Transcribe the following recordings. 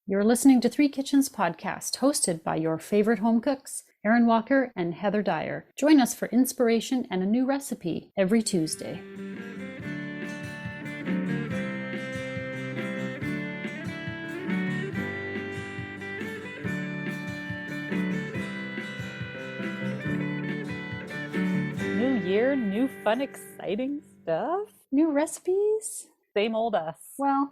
You're listening to Three Kitchens podcast, hosted by your favorite home cooks, Erin Walker and Heather Dyer. Join us for inspiration and a new recipe every Tuesday. New year, new fun, exciting stuff. New recipes? Same old us. Well,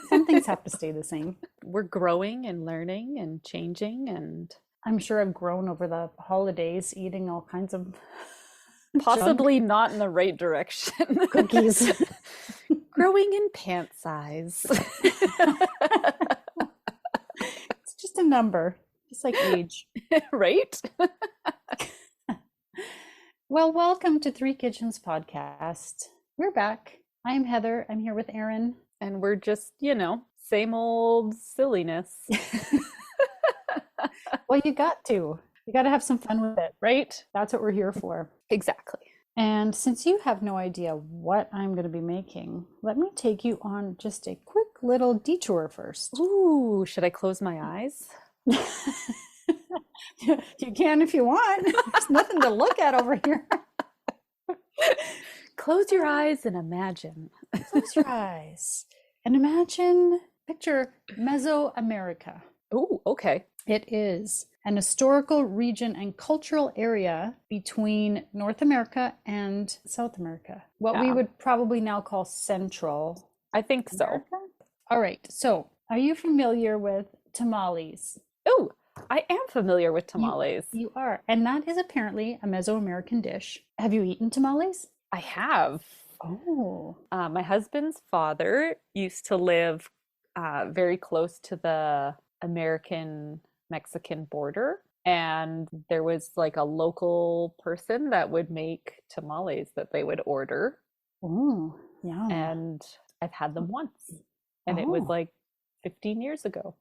some things have to stay the same. We're growing and learning and changing, and I'm sure I've grown over the holidays eating all kinds of possibly not in the right direction. cookies. Growing in pant size. It's just a number, just like age. Right? Well, welcome to Three Kitchens podcast. We're back. I'm Heather. I'm here with Erin. And we're just, same old silliness. Well, you got to have some fun with it. Right? That's what we're here for. Exactly. And since you have no idea what I'm going to be making, let me take you on just a quick little detour first. Ooh, should I close my eyes? You can if you want. There's nothing to look at over here. Close your eyes and imagine. Close your eyes and imagine, picture Mesoamerica. Oh, okay. It is an historical region and cultural area between North America and South America. What we would probably now call Central I think America. so. All right. So, are you familiar with tamales? Oh, I am familiar with tamales. You are. And that is apparently a Mesoamerican dish. Have you eaten tamales? I have. Oh. My husband's father used to live very close to the American-Mexican border. And there was like a local person that would make tamales that they would order. Oh, yeah. And I've had them once. And it was like 15 years ago.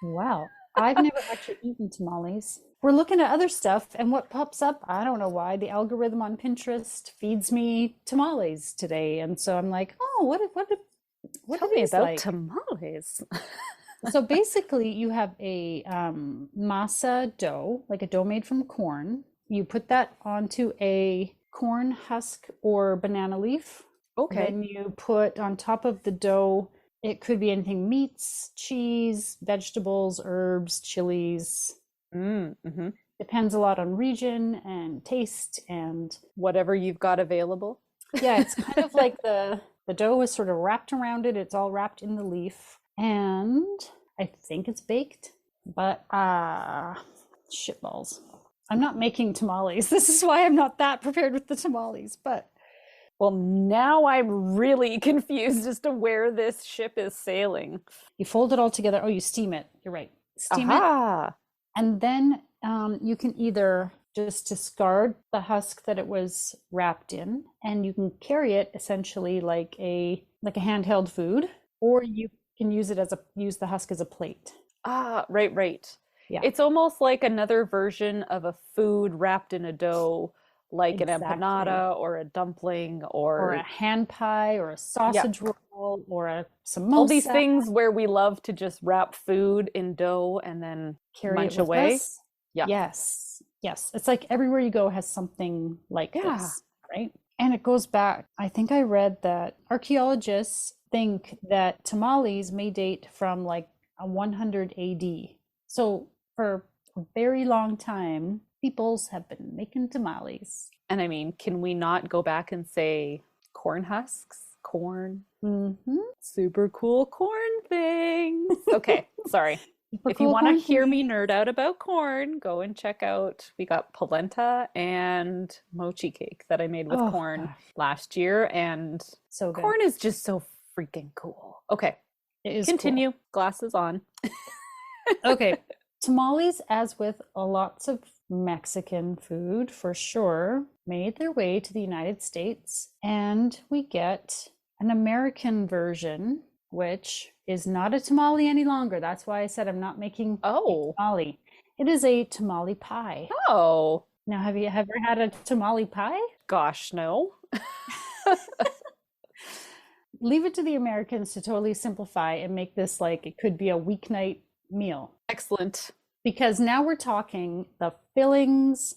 Wow. I've never actually eaten tamales. We're looking at other stuff, and what pops up, I don't know why, the algorithm on Pinterest feeds me tamales today. And so I'm like, oh, what Tell are me these about like? tamales. So basically, you have a masa dough, like a dough made from corn. You put that onto a corn husk or banana leaf. Okay. Then you put on top of the dough, it could be anything, meats, cheese, vegetables, herbs, chilies. Mm-hmm. Depends a lot on region and taste and whatever you've got available. yeah, it's kind of like the dough is sort of wrapped around it. It's all wrapped in the leaf. And I think it's baked, but shitballs. I'm not making tamales. This is why I'm not that prepared with the tamales, but well, now I'm really confused as to where this ship is sailing. You fold it all together. Oh, you steam it. You're right. Steam Aha. it. And then you can either just discard the husk that it was wrapped in, and you can carry it essentially like a handheld food, or you can use the husk as a plate. Ah, right. Yeah. It's almost like another version of a food wrapped in a dough, like Exactly. an empanada or a dumpling or a hand pie or a sausage roll or a samosa. All these things where we love to just wrap food in dough and then carry munch it with away. us. Yeah. Yes. It's like everywhere you go has something like this, right? And it goes back. I think I read that archaeologists think that tamales may date from like 100 AD. So for a very long time, peoples have been making tamales. And I mean, can we not go back and say corn husks? Corn. Mm-hmm. Super cool corn things. Okay, sorry. If you cool want to corn hear things. me nerd out about corn, go and check out, we got polenta and mochi cake that I made with corn last year. And so good. Corn is just so freaking cool. Okay, it is continue. Cool. Glasses on. Okay. Tamales, as with lots of Mexican food for sure, made their way to the United States, and we get an American version, which is not a tamale any longer. That's why I said I'm not making a tamale. It is a tamale pie. Oh. Now, have you ever had a tamale pie? Gosh, no. leave it to the Americans to totally simplify and make this like it could be a weeknight meal. Excellent. Because now we're talking the fillings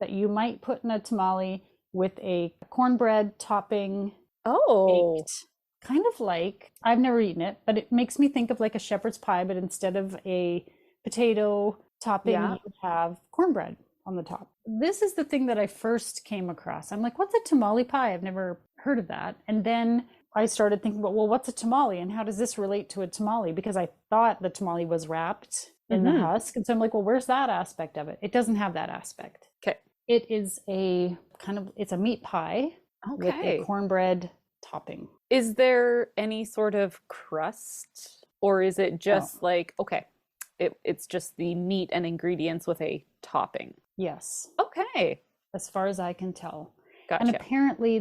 that you might put in a tamale with a cornbread topping. Oh, Baked. Kind of like, I've never eaten it, but it makes me think of like a shepherd's pie, but instead of a potato topping, Yeah. you have cornbread on the top. This is the thing that I first came across. I'm like, what's a tamale pie? I've never heard of that. And then I started thinking about, well, what's a tamale and how does this relate to a tamale? Because I thought the tamale was wrapped in the husk. And so I'm like, well, where's that aspect of it? It doesn't have that aspect. okay. It is a kind of, it's a meat pie with a Okay. cornbread topping. Is there any sort of crust, or is it just like, okay, it's just the meat and ingredients with a topping? Yes, Okay. as far as I can tell. Gotcha. And apparently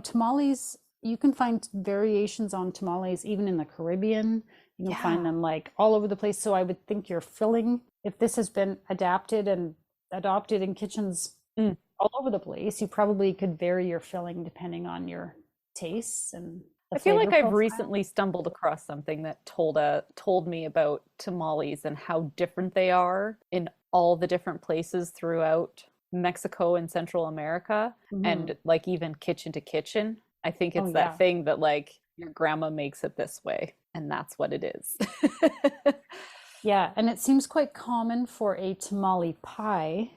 tamales, you can find variations on tamales even in the Caribbean. You can find them like all over the place. So I would think your filling, if this has been adapted and adopted in kitchens all over the place, you probably could vary your filling depending on your tastes and the I feel like flavor I've profile. recently stumbled across something that told me about tamales and how different they are in all the different places throughout Mexico and Central America, and like even kitchen to kitchen. I think it's that thing that like your grandma makes it this way, and that's what it is. Yeah, and it seems quite common for a tamale pie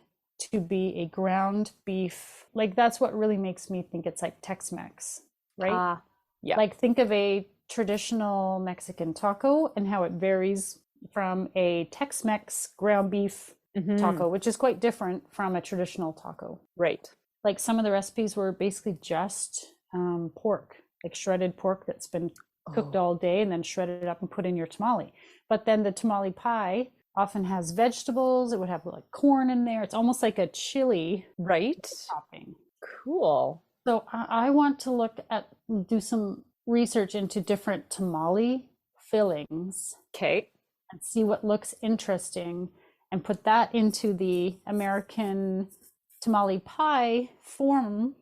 to be a ground beef. Like that's what really makes me think it's like Tex-Mex, right? Yeah. Like think of a traditional Mexican taco and how it varies from a Tex-Mex ground beef taco, which is quite different from a traditional taco. Right. Like some of the recipes were basically just pork, like shredded pork that's been cooked all day and then shredded up and put in your tamale. But then the tamale pie often has vegetables. It would have like corn in there. It's almost like a chili topping. Cool. So I want to do some research into different tamale fillings. Okay. And see what looks interesting and put that into the American tamale pie form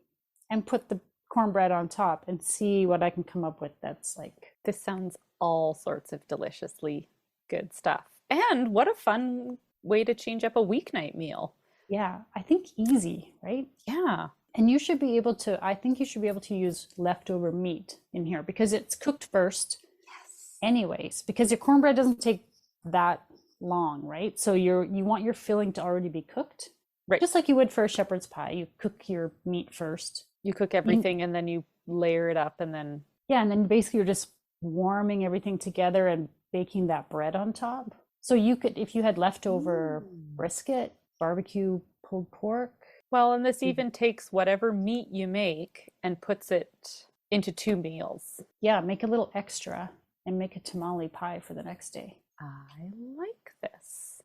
and put the cornbread on top and see what I can come up with that's like. This sounds all sorts of deliciously good stuff. And what a fun way to change up a weeknight meal. Yeah, I think easy, right? Yeah. And I think you should be able to use leftover meat in here because it's cooked first. Yes. Anyways, because your cornbread doesn't take that long, right? So you want your filling to already be cooked. Right. Just like you would for a shepherd's pie. You cook your meat first. You cook everything and then you layer it up and then... Yeah, and then basically you're just warming everything together and baking that bread on top. So you could, if you had leftover brisket, barbecue pulled pork. Well, and this even takes whatever meat you make and puts it into 2 meals. Yeah, make a little extra and make a tamale pie for the next day. I like this.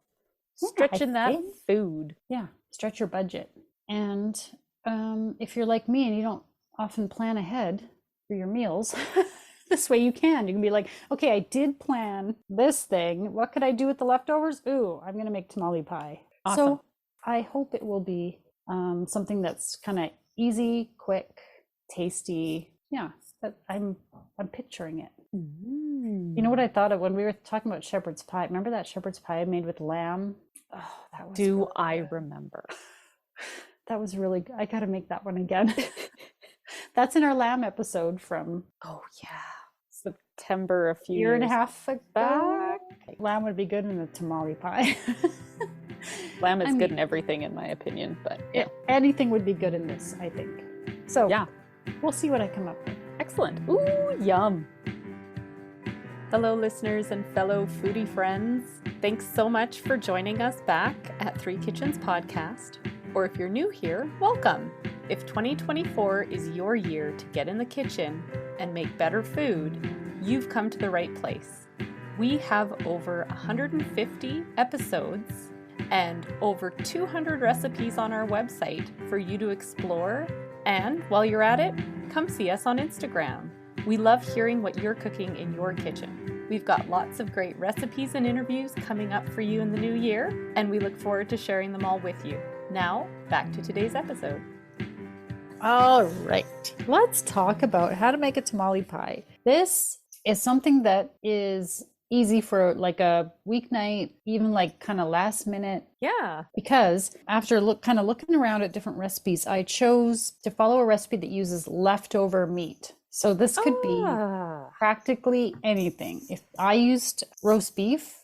Yeah, Stretching that food. Yeah, stretch your budget. And if you're like me and you don't often plan ahead for your meals, this way you can be like, okay, I did plan this thing. What could I do with the leftovers? Ooh, I'm going to make tamale pie. Awesome. So I hope it will be something that's kind of easy, quick, tasty. Yeah, I'm picturing it. You know what I thought of when we were talking about shepherd's pie? Remember that shepherd's pie I made with lamb? Oh, that was really I good. remember? That was really good. I got to make that one again. That's in our lamb episode from September, a year and a half back. Lamb would be good in a tamale pie. Lamb is good in everything, in my opinion, but anything would be good in this, I think. So yeah, we'll see what I come up with. Excellent. Ooh, yum. Hello, listeners and fellow foodie friends. Thanks so much for joining us back at Three Kitchens Podcast. Or if you're new here, welcome. If 2024 is your year to get in the kitchen and make better food, you've come to the right place. We have over 150 episodes and over 200 recipes on our website for you to explore. And while you're at it, come see us on Instagram. We love hearing what you're cooking in your kitchen. We've got lots of great recipes and interviews coming up for you in the new year, and we look forward to sharing them all with you. Now, back to today's episode. All right, let's talk about how to make a tamale pie. This is something that is easy for like a weeknight, even like kind of last minute. Yeah. Because after looking around at different recipes, I chose to follow a recipe that uses leftover meat. So this could be practically anything. If I used roast beef,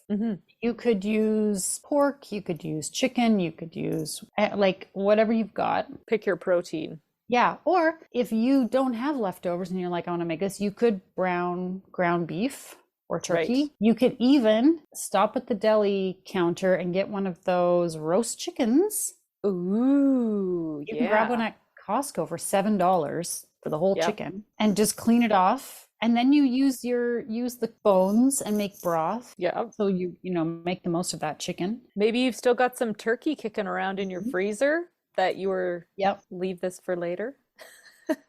you could use pork, you could use chicken, you could use like whatever you've got. Pick your protein. Yeah. Or if you don't have leftovers and you're like, I want to make this, you could brown ground beef or turkey. Right. You could even stop at the deli counter and get one of those roast chickens. Ooh, You can grab one at Costco for $7 for the whole chicken and just clean it off. And then you use the bones and make broth. Yeah. So you make the most of that chicken. Maybe you've still got some turkey kicking around in your freezer that you were leave this for later.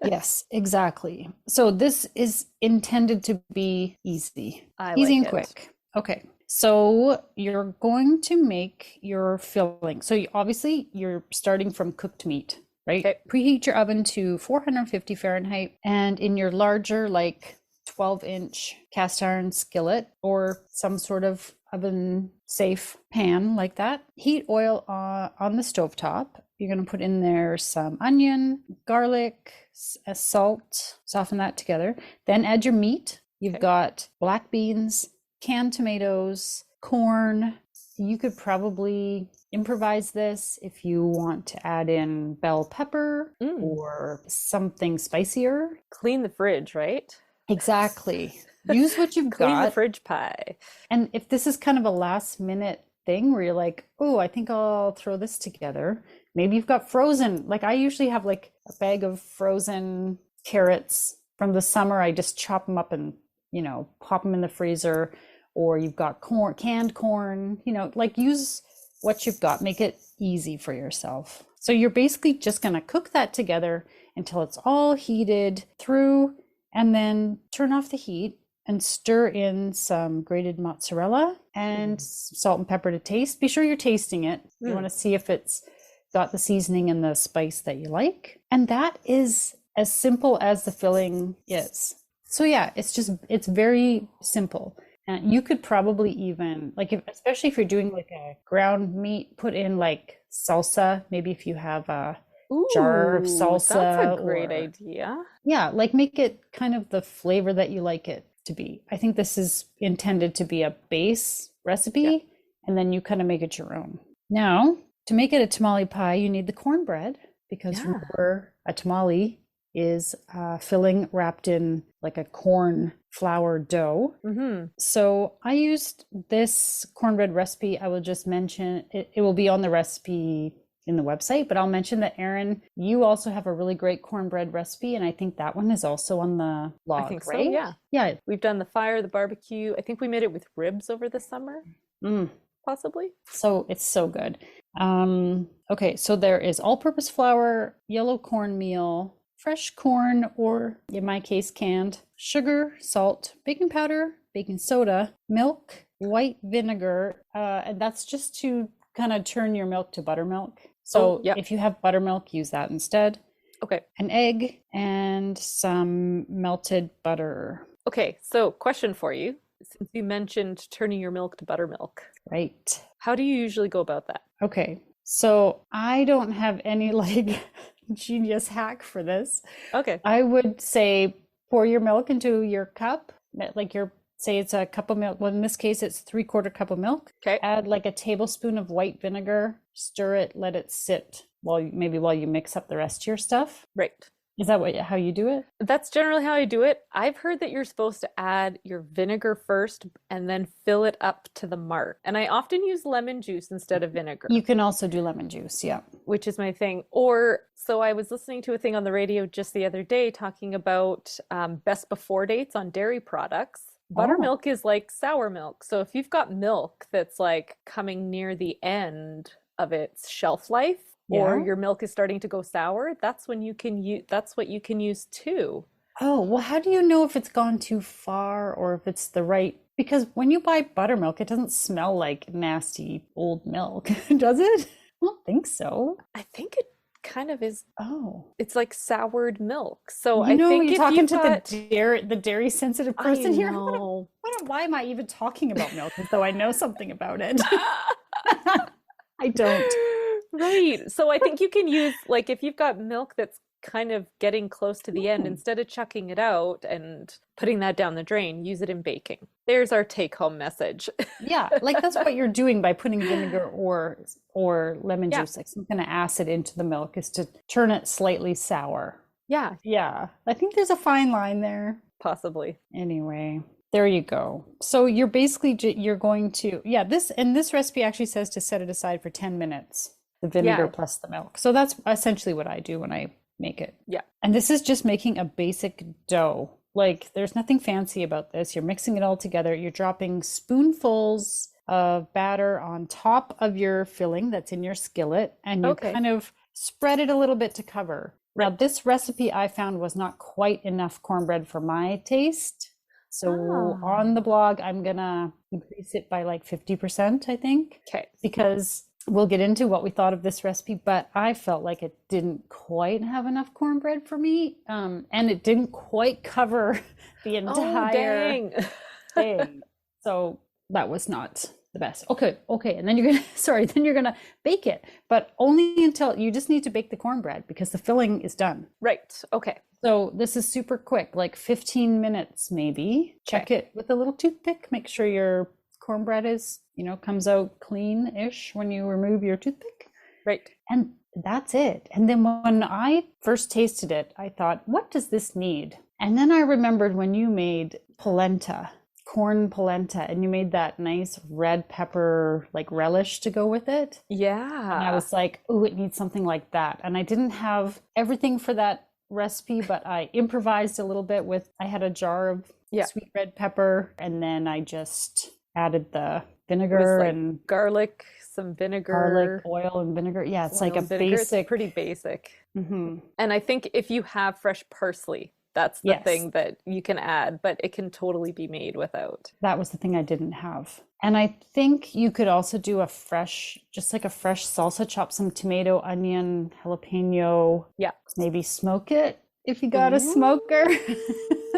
Yes, exactly. So this is intended to be easy. Easy and quick. Okay. So you're going to make your filling. So obviously you're starting from cooked meat, right? Okay. Preheat your oven to 450 Fahrenheit, and in your larger like 12-inch cast iron skillet or some sort of oven safe pan like that, heat oil on the stovetop. You're going to put in there some onion, garlic, salt, soften that together. Then add your meat. You've got black beans, canned tomatoes, corn. You could probably improvise this if you want to add in bell pepper or something spicier. Clean the fridge, right? Exactly. Use what you've got. Clean the fridge pie. And if this is kind of a last minute thing where you're like, oh, I think I'll throw this together. Maybe you've got frozen, like I usually have like a bag of frozen carrots from the summer. I just chop them up and, pop them in the freezer. Or you've got canned corn, like use what you've got, make it easy for yourself. So you're basically just going to cook that together until it's all heated through, and then turn off the heat and stir in some grated mozzarella and salt and pepper to taste. Be sure you're tasting it. You want to see if it's got the seasoning and the spice that you like. And that is as simple as the filling is. So yeah, it's very simple. And you could probably even, especially if you're doing like a ground meat, put in like salsa. Maybe if you have a jar of salsa. That's a great idea. Yeah, like make it kind of the flavor that you like it to be. I think this is intended to be a base recipe, and then you kind of make it your own. Now, to make it a tamale pie, you need the cornbread, because remember, a tamale is filling wrapped in like a corn flour dough. So I used this cornbread recipe. I will just mention it will be on the recipe in the website, but I'll mention that, Erin, you also have a really great cornbread recipe, and I think that one is also on the blog, I think right? So, yeah. We've done the fire, the barbecue. I think we made it with ribs over the summer, possibly. So it's so good. Okay, so there is all-purpose flour, yellow cornmeal, fresh corn, or in my case, canned, sugar, salt, baking powder, baking soda, milk, white vinegar, and that's just to kind of turn your milk to buttermilk. So if you have buttermilk, use that instead. Okay. An egg and some melted butter. Okay, so question for you. Since you mentioned turning your milk to buttermilk. Right. How do you usually go about that? Okay, so I don't have any genius hack for this. Okay. I would say pour your milk into your cup, say it's a cup of milk. Well, in this case, it's 3/4 cup of milk. Okay. Add like a tablespoon of white vinegar, stir it, let it sit while you mix up the rest of your stuff. Right. Is that how you do it? That's generally how I do it. I've heard that you're supposed to add your vinegar first and then fill it up to the mark. And I often use lemon juice instead of vinegar. You can also do lemon juice, yeah. Which is my thing. So I was listening to a thing on the radio just the other day talking about best before dates on dairy products. Buttermilk is like sour milk. So if you've got milk that's like coming near the end of its shelf life, or your milk is starting to go sour, that's when that's what you can use too. Oh, well, how do you know if it's gone too far or if it's the right? Because when you buy buttermilk, it doesn't smell like nasty old milk, does it? I don't think so. I think it kind of is, Oh, it's like soured milk. So you I know, think you're if talking you've to got, the dairy sensitive I person here. know. Why am I even talking about milk as though I know something about it? I don't. Right. So I think you can use, like, if you've got milk that's kind of getting close to the end, Hmm. instead of chucking it out and putting that down the drain, use it in baking. There's our take-home message. Yeah, like that's what you're doing by putting vinegar or lemon Yeah. juice, like some kind of acid into the milk, is to turn it slightly sour. Yeah, Yeah, I think there's a fine line there. possibly. Anyway, there you go. So you're basically you're going to, yeah, this recipe actually says to set it aside for 10 minutes, the vinegar Yeah. plus the milk. So that's essentially what I do when I make it. Yeah. And this is just making a basic dough. Like there's nothing fancy about this. You're mixing it all together. You're dropping spoonfuls of batter on top of your filling that's in your skillet, and you Okay. kind of spread it a little bit to cover. Now, Right. this recipe I found was not quite enough cornbread for my taste. So Ah. on the blog, I'm gonna increase it by like 50%, I think, Okay. because we'll get into what we thought of this recipe, but I felt like it didn't quite have enough cornbread for me. And it didn't quite cover the Oh, entire dang. thing. So that was not the best. Okay, okay. And then you're gonna, sorry, then you're gonna bake it, but only until you just need to bake the cornbread because the filling is done. Right. Okay. So this is super quick, like 15 minutes maybe. Check Okay. it with a little toothpick. Make sure your cornbread is, comes out clean-ish when you remove your toothpick. Right. And that's it. And then when I first tasted it, I thought, what does this need? And then I remembered when you made polenta, corn polenta, and you made that nice red pepper like relish to go with it. And I Yeah. was like, oh, it needs something like that. And I didn't have everything for that recipe, but I improvised a little bit with, I had a jar of Yeah. sweet red pepper, and then I just added the It was vinegar like and garlic, some garlic, vinegar, oil, and vinegar. Yeah, it's oil like a and vinegar. It's basic. pretty basic. Mhm. And I think if you have fresh parsley, that's the Yes, thing that you can add, but it can totally be made without. that was the thing I didn't have. And I think you could also do a fresh, just like a fresh salsa, chop some tomato, onion, jalapeno, Yeah. maybe smoke it if you got a Ooh. smoker,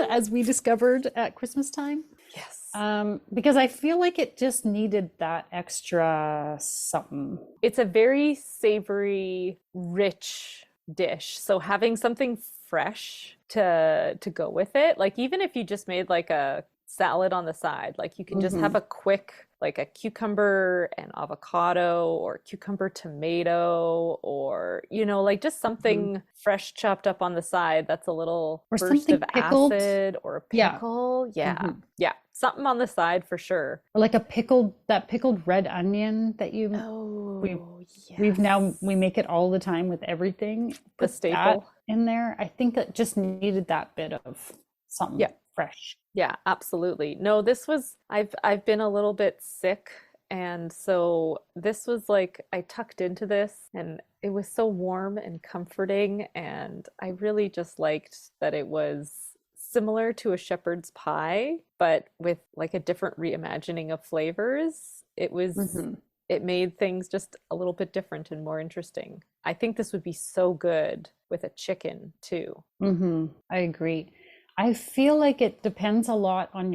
as we discovered at Christmas time. Yes. Because I feel like it just needed that extra something. It's a very savory, rich dish. So having something fresh to go with it, like even if you just made like a salad on the side, like you can just have Hmm. a quick, like a cucumber and avocado or cucumber tomato, or like just Hmm. something fresh chopped up on the side that's a little Or burst something of pickled. acid, or a Yeah. pickle. Yeah. Hmm. Yeah. Something on the side for sure. Or like that pickled red onion that we Oh, we yes. make it all the time with everything. The Put that staple. in there. I think it just needed that bit of something Yeah. fresh. Yeah, absolutely. No, this was I've been a little bit sick, and so this was like I tucked into this and it was so warm and comforting, and I really just liked that it was similar to a shepherd's pie, but with like a different reimagining of flavors. Hmm. It made things just a little bit different and more interesting. I think this would be so good with a chicken too. Hmm. I agree. I feel like it depends a lot on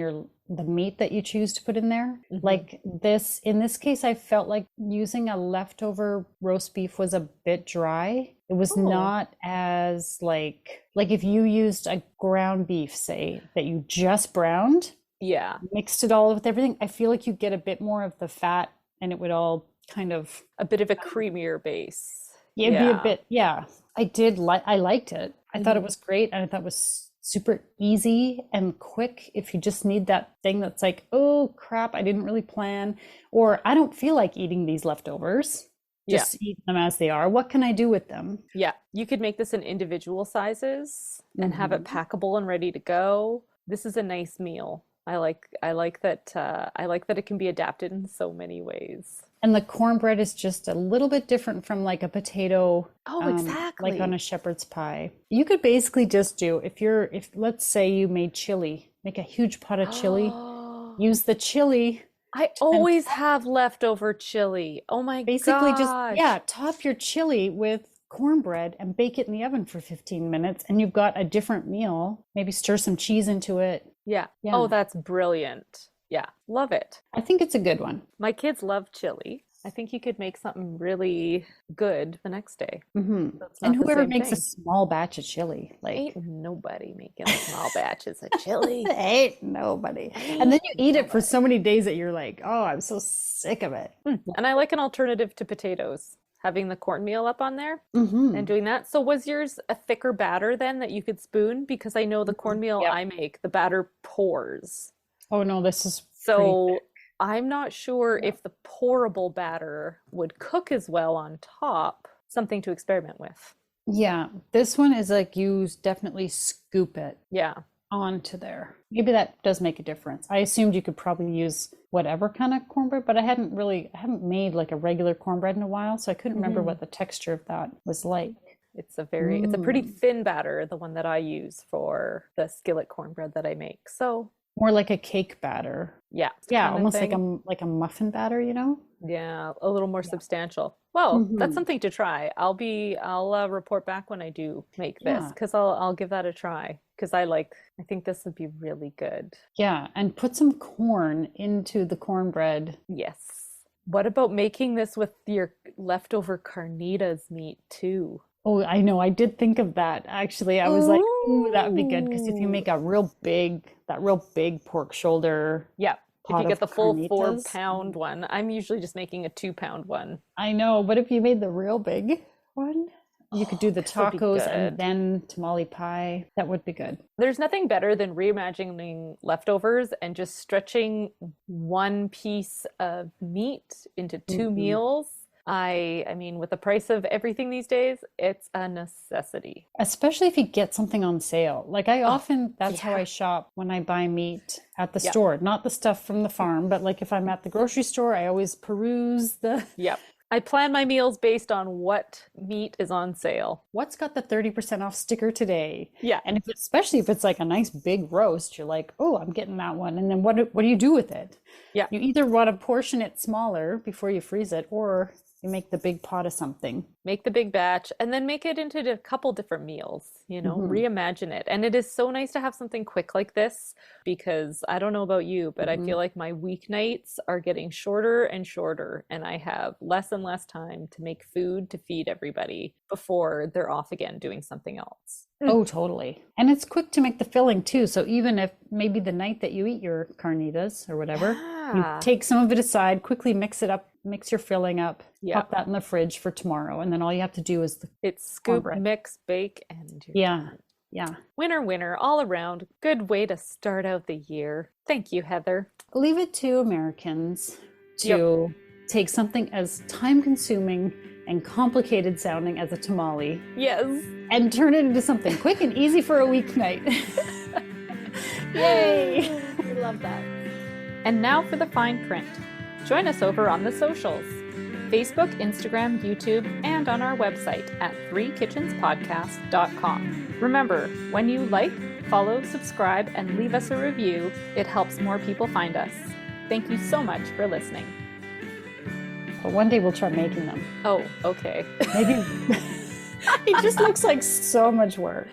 the meat that you choose to put in there. Hmm. Like this, in this case, I felt like using a leftover roast beef was a bit dry. It was Oh, not as like if you used a ground beef, say, that you just browned, yeah. mixed it all with everything, I feel like you get a bit more of the fat and it would all kind of, A bit of a creamier base. yeah, it'd be a Yeah. bit, yeah. I liked it. I thought it Hmm. was great, and I thought it was super easy and quick if you just need that thing that's like, oh crap, I didn't really plan, or I don't feel like eating these leftovers. Yeah. Just eat them as they are. What can I do with them? Yeah. You could make this in individual sizes and have it Hmm. packable and ready to go. This is a nice meal. I like that it can be adapted in so many ways. And the cornbread is just a little bit different from like a potato, Oh, like on a exactly. shepherd's pie. You could basically just do, if let's say you made chili, make a huge pot of chili, Oh, use the chili I and always have leftover chili. Oh my basically just, yeah, gosh. top your chili with cornbread and bake it in the oven for 15 minutes and you've got a different meal. Maybe stir some cheese into it. Yeah. Yeah. Oh, that's brilliant. Yeah, love it. I think it's a good one. My kids love chili. I think you could make something really good the next day. Mm-hmm. So it's And not the whoever same makes a thing. small batch of chili, like Ain't nobody making small batches of chili. ain't nobody. And then you eat it for so many days that you're like, oh, I'm so sick of it. And I like an alternative to potatoes, having the cornmeal up on there Mm-hmm. and doing that. So was yours a thicker batter then that you could spoon? Because I know the cornmeal Yep. I make, the batter pours. Oh no, this is So I'm not sure if the pourable batter would cook as well on top. Something to experiment with. yeah. This one is like you definitely scoop it Yeah. onto there. Maybe that does make a difference. I assumed you could probably use whatever kind of cornbread, but I haven't made like a regular cornbread in a while, so I couldn't remember what the texture of that was like. It's a pretty thin batter, the one that I use for the skillet cornbread that I make. So More like a cake batter. yeah. Yeah, kind of almost thing. like a muffin batter, you know? Yeah, a little more substantial. Well, that's Mhm. something to try. I'll report back when I do make this Yeah. because I'll give that a try because I think this would be really good. Yeah, and put some corn into the cornbread. Yes. What about making this with your leftover carnitas meat too? Oh, I know. I did think of that actually. I was like, ooh, that would be good because if you make that real big pork shoulder Yeah. If pot you get of the full carnitas. 4-pound one, I'm usually just making a 2-pound one. I know, but if you made the real big one, you could do the this would be tacos good. and then tamale pie. That would be good. There's nothing better than reimagining leftovers and just stretching one piece of meat into 2 Mhm. meals. I mean, with the price of everything these days, it's a necessity. Especially if you get something on sale. Like that's how yeah. I shop when I buy meat at the Yep. store. Not the stuff from the farm, but like if I'm at the grocery store, I always peruse Yep. I plan my meals based on what meat is on sale. what's got the 30% off sticker today. Yeah. And especially if it's like a nice big roast, you're like, oh, I'm getting that one. And then what do you do with it? Yeah. You either want to portion it smaller before you freeze it, or you make the big pot of something. Make the big batch and then make it into a couple different meals, reimagine it. And it is so nice to have something quick like this because I don't know about you, but I feel like my weeknights are getting shorter and shorter and I have less and less time to make food to feed everybody before they're off again doing something else. Oh, totally. And it's quick to make the filling too. So even if maybe the night that you eat your carnitas or whatever, you Yeah. take some of it aside, quickly mix it up, mix your filling up, Yeah. pop that in the fridge for tomorrow. And then all you have to do is It's scoop, cornbread. mix, bake, and you're yeah, done. yeah. Winner all around. Good way to start out the year. Thank you, Heather. Leave it to Americans to take something as time consuming and complicated sounding as a tamale Yes. and turn it into something quick and easy for a weeknight. Yay! We love that. And now for the fine print. Join us over on the socials. Facebook, Instagram, YouTube, and on our website at 3kitchenspodcast.com. Remember, when you like, follow, subscribe, and leave us a review, it helps more people find us. Thank you so much for listening. But one day we'll try making them. Oh, okay. Maybe it just looks like so much work.